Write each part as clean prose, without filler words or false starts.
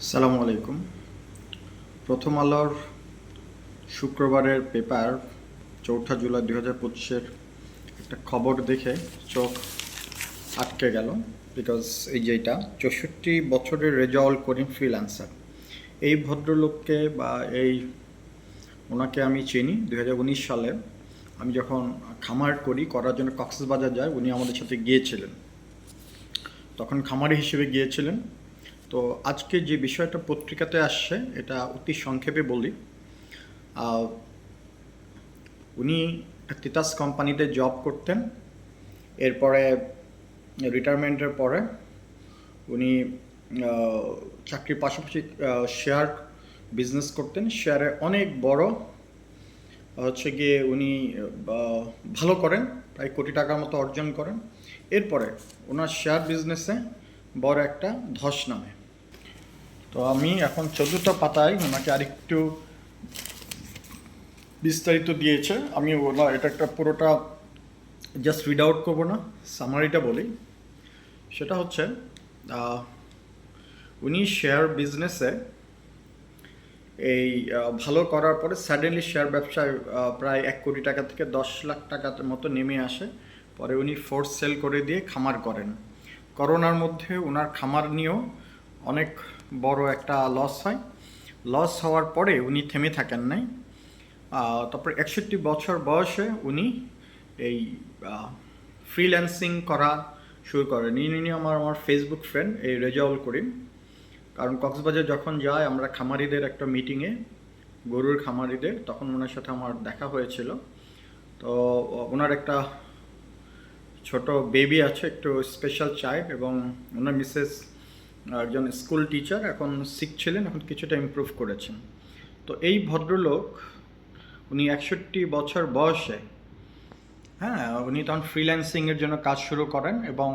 আসসালামু আলাইকুম। প্রথম আলোর শুক্রবারের পেপার 4 জুলাই 2025-এর একটা খবর দেখে চোখ আটকে গেল। বিকজ এই যেটা 64 বছরের রেজাউল করিম ফ্রিল্যান্সার, এই ভদ্রলোককে বা ওনাকে আমি চিনি 2019 সালে। আমি যখন খামার করার জন্য কক্সবাজার যাই, উনি আমাদের সাথে গিয়েছিলেন, তখন খামারি হিসেবে গিয়েছিলেন। তো আজকে যে বিষয়টা পত্রিকাতে আসছে এটা অতি সংক্ষেপে বলি। উনি তিতাস কোম্পানিতে জব করতেন। এরপরে রিটায়ারমেন্টের পরে উনি চাকরির পাশাপাশি শেয়ার বিজনেস করতেন। শেয়ারে অনেক বড় হচ্ছে গিয়ে উনি ভালো করেন, প্রায় কোটি টাকার মতো অর্জন করেন। এরপরে ওনার শেয়ার বিজনেসে বড় একটা ধস নামে। তো আমি এখন 14টা পাতায় ওনাকে আরেকটু বিস্তারিত দিয়েছে। আমি এটা একটা পুরোটা জাস্ট রিড আউট করবো না, সামারিটা বলি। সেটা হচ্ছে উনি শেয়ার বিজনেসে ভালো করার পরে সাডেনলি শেয়ার ব্যবসায় প্রায় 1 কোটি টাকা থেকে 10 লাখ টাকার মতো নেমে আসে। পরে উনি ফোর্স সেল করে দিয়ে খামার করেন। করোনার মধ্যে ওনার খামার নিয়েও অনেক বড় একটা লস হয়। লস হওয়ার পরে উনি থেমে থাকেন নাই। তারপর 61 বছর বয়সে উনি এই ফ্রিল্যান্সিং করা শুরু করেন। ইনি আমার ফেসবুক ফ্রেন্ড, এই রেজাউল করিম। কারণ কক্সবাজার যখন যাই আমরা খামারিদের একটা মিটিংয়ে, গরুর খামারিদের, তখন ওনার সাথে আমার দেখা হয়েছিল। তো ওনার একটা ছোট বেবি আছে, একটু স্পেশাল চাইল্ড, এবং ওনার মিসেস একজন স্কুল টিচার, এখন সিক ছিলেন, এখন কিছুটা ইমপ্রুভ করেছেন। তো এই ভদ্রলোক উনি 61 বছর বয়সে, উনি তখন ফ্রিল্যান্সিংয়ের জন্য কাজ শুরু করেন এবং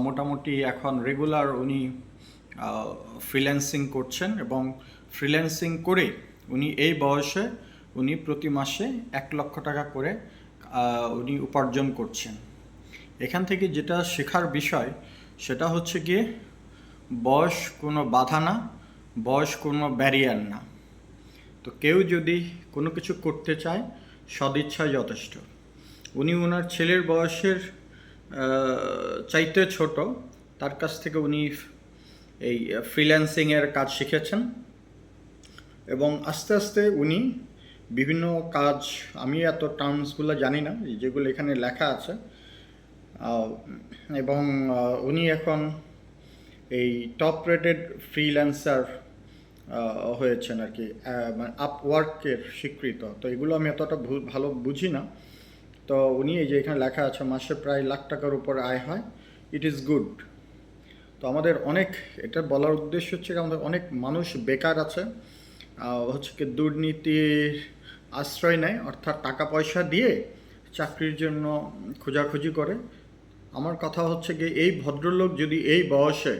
মোটামুটি এখন রেগুলার উনি ফ্রিল্যান্সিং করছেন। এবং ফ্রিল্যান্সিং করে উনি এই বয়সে উনি প্রতি মাসে 1 লক্ষ টাকা করে উনি উপার্জন করছেন। এখান থেকে যেটা শেখার বিষয় সেটা হচ্ছে গিয়ে বয়স কোনো বাধা না, বয়স কোনো ব্যারিয়ার না। তো কেউ যদি কোনো কিছু করতে চায়, সদিচ্ছাই যথেষ্ট। উনি ওনার ছেলের বয়সের চাইতে ছোট, তার কাছ থেকে উনি এই ফ্রিল্যান্সিংয়ের কাজ শিখেছেন এবং আস্তে আস্তে উনি বিভিন্ন কাজ, আমি এত টার্মসগুলো জানি না যেগুলো এখানে লেখা আছে, এবং উনি এখন এই টপ রেটেড ফ্রিল্যান্সার হয়েছেন আর কি, মানে আপওয়ার্কের স্বীকৃত। তো এগুলো আমি এতটা ভালো বুঝি না। তো উনি এই যে এখানে লেখা আছে মাসে প্রায় লাখ টাকার উপর আয় হয়, ইট ইজ গুড। তো আমাদের অনেক, এটা বলার উদ্দেশ্য হচ্ছে আমাদের অনেক মানুষ বেকার আছে, হচ্ছে কি দুর্নীতির আশ্রয় নেয়, অর্থাৎ টাকা পয়সা দিয়ে চাকরির জন্য খোঁজাখুঁজি করে। আমার কথা হচ্ছে কি, এই ভদ্রলোক যদি এই বয়সে,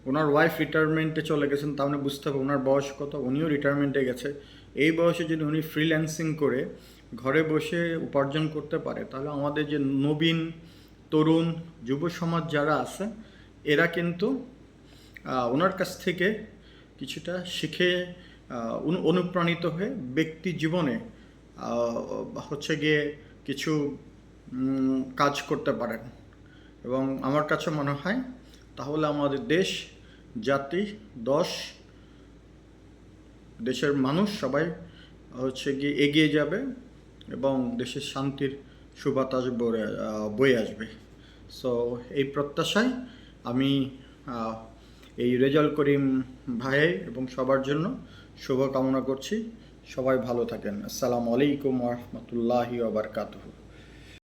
ওনার ওয়াইফ রিটায়ারমেন্টে চলে গেছেন, তাহলে বুঝতে হবে ওনার বয়স কত, উনিও রিটায়ারমেন্টে গেছে। এই বয়সে যদি উনি ফ্রিল্যান্সিং করে ঘরে বসে উপার্জন করতে পারে, তাহলে আমাদের যে নবীন তরুণ যুব সমাজ যারা আছে, এরা কিন্তু ওনার কাছ থেকে কিছুটা শিখে অনুপ্রাণিত হয়ে ব্যক্তি জীবনে হচ্ছে গিয়ে কিছু কাজ করতে পারেন। এবং আমার কাছে মনে হয় তাহলে আমাদের দেশ, জাতি, দেশের মানুষ সবাই হচ্ছে গিয়ে এগিয়ে যাবে এবং দেশের শান্তির সুবাতাস বয়ে আসবে। সো এই প্রত্যাশায় আমি এই রেজাউল করিম ভাই এবং সবার জন্য শুভ কামনা করছি। সবাই ভালো থাকেন। আসসালামু আলাইকুম ওয়া রাহমাতুল্লাহি ওয়া বারাকাতুহু।